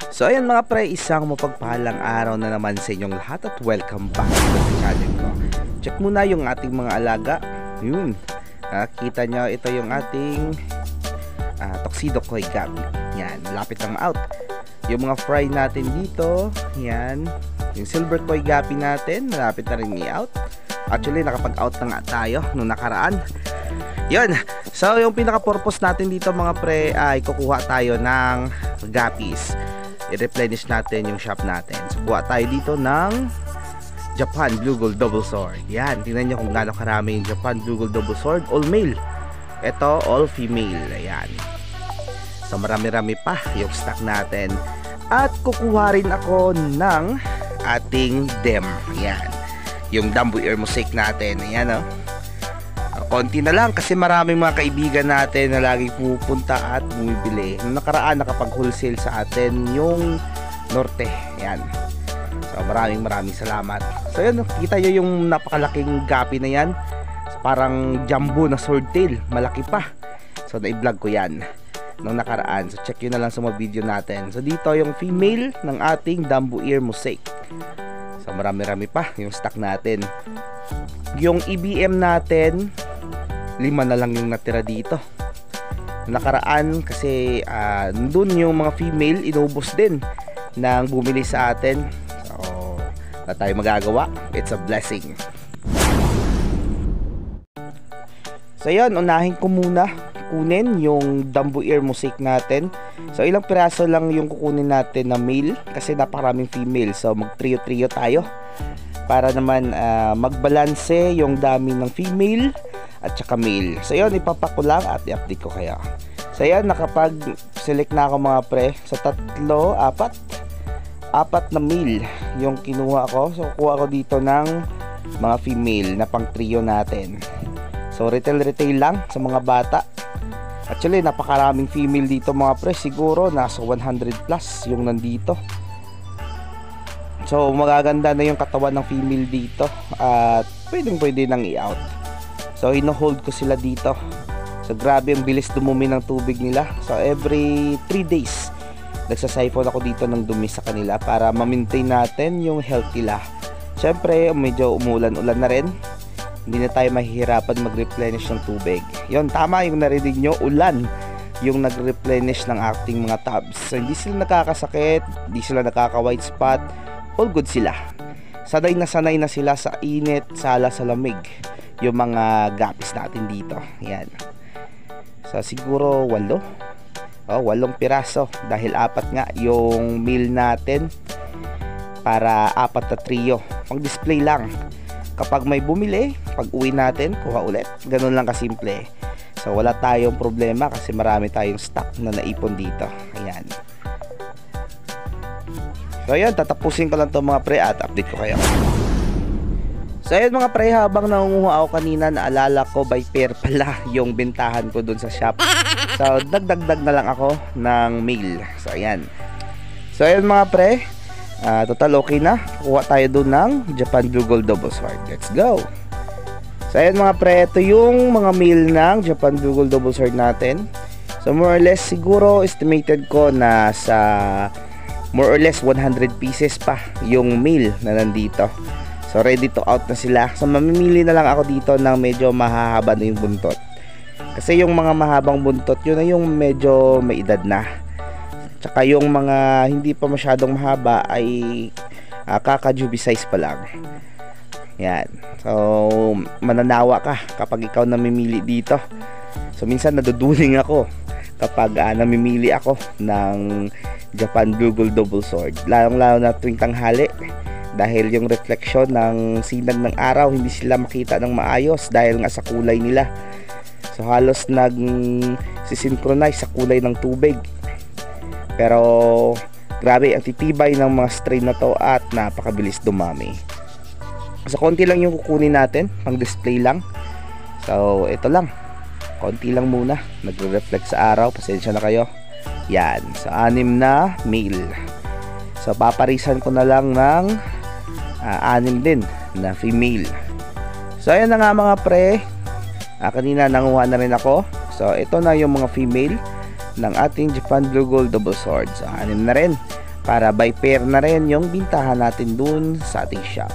So ayan mga pre, isang mapagpahalang araw na naman sa inyong lahat at welcome back sa channel ko. Check muna yung ating mga alaga. Yun, nakita nyo, ito yung ating Tuxedo Koi Gabi. Yan, malapit ang out. Yung mga fry natin dito, yan. Yung Silver Koi Gabi natin, malapit na rin i-out. Actually, nakapag-out na nga tayo nung nakaraan. Yun, so yung pinaka-purpose natin dito mga pre ay kukuha tayo ng guppies. I-replenish natin yung shop natin. So kuha tayo dito ng Japan Blue Gold Double Sword. Yan, tingnan nyo kung gaano karami yung Japan Blue Gold Double Sword. All male. Ito, all female. Ayan. So marami-rami pa yung stock natin. At kukuha rin ako ng ating dem. Ayan. Yung Dumbo Ear Mosaic natin. Ayan o. Konti na lang kasi maraming mga kaibigan natin na lagi pupunta at bumibili. Noong nakaraan nakapag-wholesale sa atin yung Norte. Yan. So maraming salamat. So yun, kita nyo yung napakalaking gapi na yan. So, parang jumbo na swordtail. Malaki pa. So na-vlog ko yan noong nakaraan. So check yun na lang sa mga video natin. So dito yung female ng ating Dumbo Ear Mosaic. So marami pa yung stock natin. Yung EBM natin 5 na lang yung natira dito. Nakaraan kasi dun yung mga female inubos din nang bumili sa atin. So wala tayo magagawa. It's a blessing. So yun, unahin ko muna kunin yung Dumbo Ear Mosaic natin. So ilang piraso lang yung kukunin natin na male kasi napakaraming female. So mag trio tayo para naman magbalanse yung dami ng female at saka male. So yun, ipapak ko lang at i-update ko kayo. So yan, nakapag-select na ako mga pre. So 3, 4 na male yung kinuha ko. So kuha ko dito ng mga female na pang trio natin. So retail lang sa mga bata. Actually, napakaraming female dito mga pre. Siguro nasa 100 plus yung nandito. So magaganda na yung katawan ng female dito. At pwede nang i-out. So ino-hold ko sila dito. So grabe ang bilis dumumi ng tubig nila. So every 3 days nagsasiphon ako dito ng dumi sa kanila para ma-maintain natin yung health nila. Syempre medyo umulan-ulan na rin. Hindi na tayo mahihirapan mag-replenish ng tubig. Yon, tama yung narinig nyo, ulan yung nag-replenish ng ating mga tubs. So hindi sila nakakasakit, hindi sila nakaka-white spot. All good sila. Sanay na sila sa init, sala sa lamig. Yung mga guppies natin dito. Yan. So siguro 8 piraso dahil 4 nga yung meal natin para 4 na trio. Pang display lang. Kapag may bumili, pag uwi natin, kuha ulit. Ganun lang kasimple. So wala tayong problema kasi marami tayong stock na naipon dito. Ayan. So ayan, tatapusin ko lang to mga pre at update ko kayo. So ayun mga pre, habang nangunguha ako kanina, naalala ko by pair pala yung bentahan ko dun sa shop. So dagdag na lang ako ng mail. So ayan. So ayun mga pre, total okay na. Kuha tayo dun ng Japan Blue Gold Double Sword. Let's go. So ayun mga pre, ito yung mga mail ng Japan Blue Gold Double Sword natin. So more or less siguro estimated ko na sa more or less 100 pieces pa yung mail na nandito. So ready to out na sila. So mamimili na lang ako dito ng medyo mahahaba na yung buntot. Kasi yung mga mahabang buntot, yun na yung medyo may edad na. Tsaka yung mga hindi pa masyadong mahaba ay kaka-jubi size pa lang. Yan. So mananawa ka kapag ikaw namimili dito. So minsan naduduling ako kapag namimili ako ng Japan Blue Gold Double Sword. Lalong-lalo na tuwing tanghali. Dahil yung reflection ng sinag ng araw, hindi sila makita ng maayos dahil nga sa kulay nila. So halos nag-synchronize sa kulay ng tubig. Pero grabe ang titibay ng mga strain na to at napakabilis dumami. So konti lang yung kukunin natin, pang display lang. So ito lang, konti lang muna. Nagre-reflect sa araw, pasensya na kayo. Yan, so 6 na male. So paparisan ko na lang ng 6 din na female. So ayan na nga mga pre, kanina nanguha na rin ako. So ito na yung mga female ng ating Japan Blue Gold Double Sword. So 6 na rin. para by pair na rin yung bintahan natin dun sa ating shop.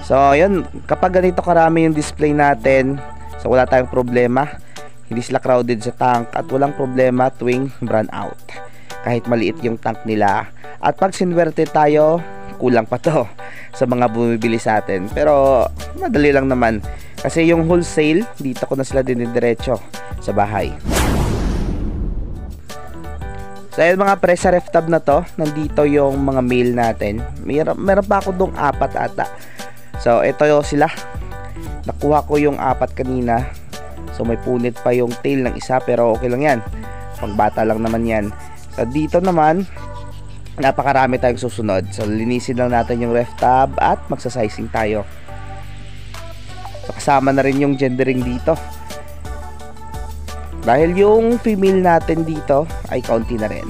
So yun, kapag ganito karami yung display natin, so wala tayong problema, hindi sila crowded sa tank at walang problema tuwing brand out kahit maliit yung tank nila. At pag sinwerte tayo, kulang pa to sa mga bumibili sa atin, pero madali lang naman kasi yung wholesale dito ko na sila dinidiretso sa bahay. So ayun mga pre, sa ref tab na to, nandito yung mga mail natin. Meron pa ako dong 4 ata. So ito yung sila. Nakuha ko yung 4 kanina. So may punit pa yung tail ng isa, pero okay lang yan. Pangbata lang naman yan. So dito naman, napakarami tayong susunod. So linisin lang natin yung ref tab at magsasizing tayo. So kasama na rin yung gendering dito. Dahil yung female natin dito ay kaunti na rin.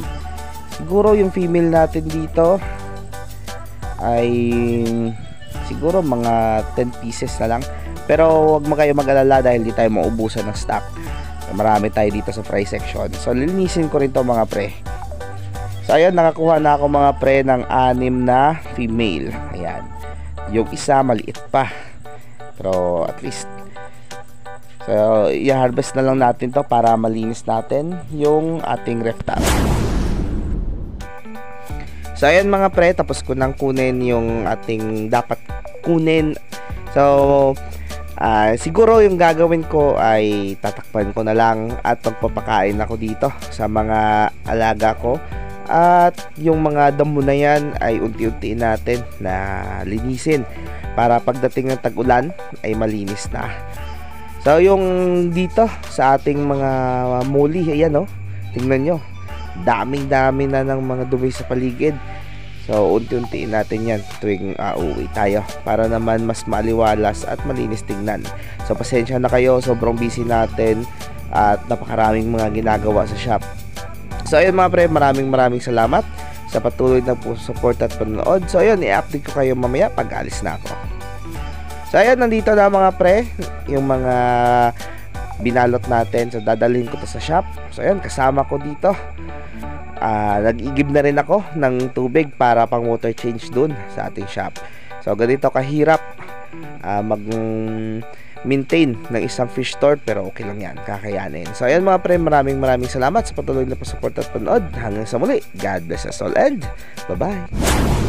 Siguro yung female natin dito ay siguro mga 10 pieces na lang. Pero wag mo kayo mag-alala dahil di tayo maubusan ng stock. Marami tayo dito sa fry section. So lilinisin ko rin to mga pre. So ayun, nakakuha na ako mga pre ng 6 na female. Ayan. Yung isa maliit pa. Pero at least, so i-harvest na lang natin to para malinis natin yung ating ref tab. So ayan mga pre, tapos ko nang kunin yung ating dapat kunin. So siguro yung gagawin ko ay tatakpan ko na lang at magpapakain ako dito sa mga alaga ko. At yung mga damo na yan ay unti-unti natin na linisin para pagdating ng tag-ulan ay malinis na. So yung dito sa ating mga muli, ayan oh, tingnan nyo, daming-dami na ng mga dumi sa paligid. So unti-untiin natin yan tuwing uuwi tayo para naman mas maliwalas at malinis tingnan. So pasensya na kayo, sobrang busy natin at napakaraming mga ginagawa sa shop. So ayun mga pre, maraming salamat sa patuloy na support at panonood. So ayun, i-update ko kayo mamaya pag alis na ako. So ayan, nandito na mga pre yung mga binalot natin. So dadalhin ko to sa shop. So ayan, kasama ko dito. Nag-igib na rin ako ng tubig para pang water change dun sa ating shop. So ganito kahirap mag-maintain ng isang fish store, pero okay lang yan, kakayanin. So ayan mga pre, maraming salamat sa patuloy na pasupport at panood. Hanggang sa muli, God bless us all and bye bye.